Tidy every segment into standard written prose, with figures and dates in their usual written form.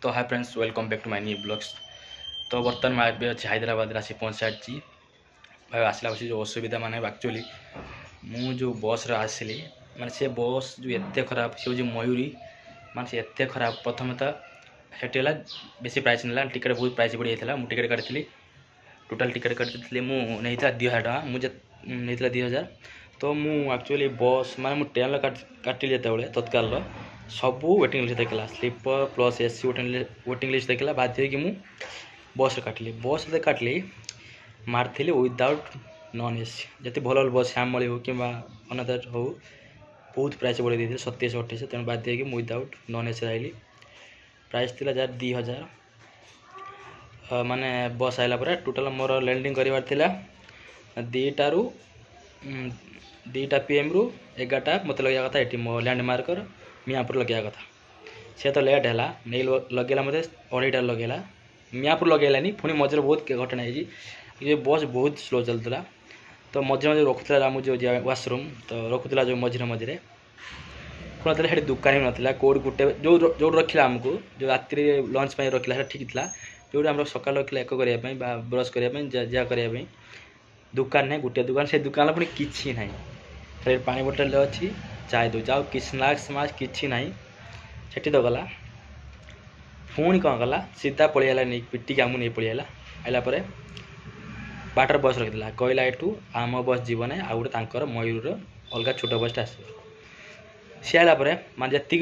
तो hi friends, welcome back to my new blogs. तो बर्तमान मैं भी अच्छी हैदराबाद आसी पहुँच सारी भाई आसला बस जो असुविधा माने एक्चुअली मु जो बस आसली माने से बस जो एत खराब से जो मयूरी माने से एत खराब प्रथम तो सेठी बेसी प्राइस ना टिकेट बहुत प्राइस बढ़ी जाता मुझे टिकेट काटी टोटाल टिकेट काटी मुझे 2000 टका मुझे 2000 तो मुझे एक्चुअली बस माने ट्रेन काटिली जो तत्काल सबू वेटिंग लिस्ट देखला sleeper plus AC waiting list देखला बाध्य कि मुझे बस काटली मार्ली विदाउट नॉन एसी जति भल बस श्यामली हो कि अनदर हो बहुत प्राइस बढ़ी देते 27-28 तेणु बाध्य कि विदाउट नॉन एसी आइली प्राइस थी जार 2000 माने बस आइला पर टोटाल मोर लैंडिंग करार दुईटू 2टा PM रु 11टा मत लगे कथा ये मो लैंडमार्कर मियापुर लगे कथा से तो लेट है नहीं लगेला मत 2:30 लगेला मियापुर लगेलानी पुणी मझे बहुत घटना ये बस बहुत स्लो चलता तो मझे मझे रखुला जो वाशरूम तो रखुला जो मझे मझे कौन था दुकान भी ना कौट गोटे जो रखला आमको जो राति लंच रखला ठीक था जो आम सका रखला एक करने ब्रश करने जहाँ करने दुकान नहीं गोटे दुकान से दुकान पुणी किसी ना खाली पानी बोतल अच्छी चाय दूचे आ कि स्नाक्स माक्स किसी ना से तो गला पुणी कौन कला सीधा पलैला नहीं पिटिक आमको नहीं पलैला आइला बाटर बस रखी कहला एठू आम बस जीव ना आ गोटे मयूर अलग छोट बसटा आस सी आला माने जी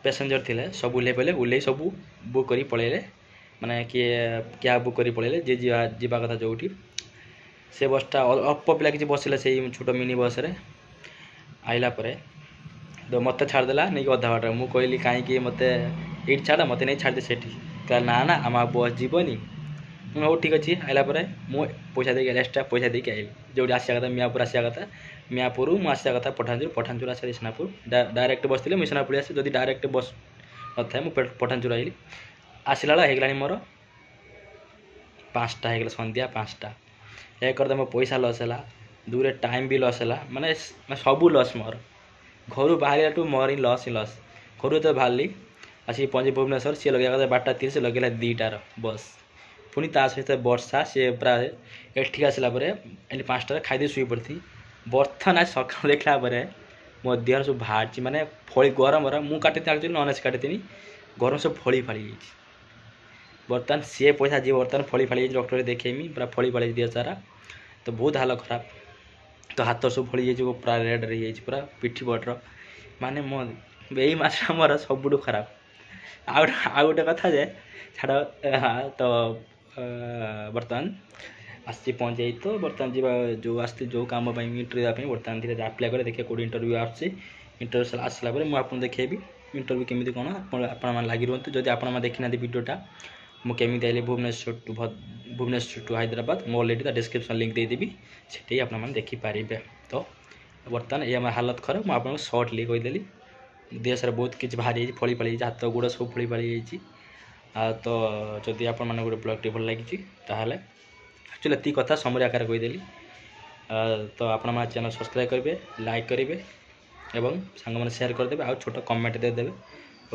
पैसेंजर थे सब ओह्ल ओह्ल सब बुक कर पलैले माने किए कैब बुक कर पलैले जी जीवा कथा जो से बसटा अल्प पिला कि बसले से छोट मिनी बस रे आइला तो मत छाड़देला नहीं कि अधा बाट मुझे कहली कहीं मत ये छाड़ मत नहीं छाड़दे से ना ना आम बस जीवनी हो ठीक अच्छे आइला मुझे पैसा देके एक्सट्रा पैसा देके आइली जो आसा कथा मियापुर आसा कथा मियापुर मुझे आसा कथा पठानचूर आसा सेनापुर डायरेक्ट बस थे मुझे सेनापुर आसे जदि डायरेक्ट बस न था मुझे पठानचूर आइली आसला बेला मोर 5टा हो संध्या 5टा एक करते मो पैसा लस है दूरे टाइम भी लस है माने सबू लस मोर घर बाहर मोर ही लस घर तो बाहरी आसिक पहुँचे भुवनेश्वर सी लगे 12:30 से लगे 2टार बस पुणी ता सहित वर्षा सी प्राय एठिक आसला 5टार खाई शुई पड़ी बर्तन आज सका देखला मो देह सब बाहर माने फली गरम मुझे काटी नॉन एसी काटी गरम सब फली फाड़ी बर्तमान सी पैसा जी बर्तमान फली फाड़ी डॉक्टर देखेमी पूरा फली फाड़ी देह सारा तो बहुत हाल खराब तो हाथ सब फली जाइए पूरा रेड रही पूरा पिठी बटर माने मो यही मास मोर सब खराब आ गोटे कथा जे छाड़ तो बर्तमान आसी पहुँच जाए तो बर्तमान जी जो आसती जो कम इंटरव्यू बर्तमान धीरे आप्लाय कर देखिए कौट इंटरव्यू इंटरव्यू आसला मुझे देखेबी इंटरव्यू केमी कौन आप लगी रुहतु जब आप देखी ना वीडियोटा मुझे आइली भुवनेश्वर टू हैदराबाद मो अलरेडी डिस्क्रिप्शन लिंक देदेवी से आप देखिपारे तो बर्तमान ये हालत खराब मुझे आपको सर्टली कहीदेली देह सारा बहुत किसी बाहरी फली फाड़ी हाथ गोड़ सब फली फाड़ी तो जदि आप गोटे ब्लॉग भल लगी एक्चुअली ये कथा समरी आकार कहीदेली तो आप चैनल सब्सक्राइब करेंगे लाइक करेंगे एवं सांग मैंने शेयर करदे आ छोट कमेंट देदेवे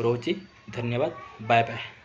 रोची धन्यवाद बाय बाय।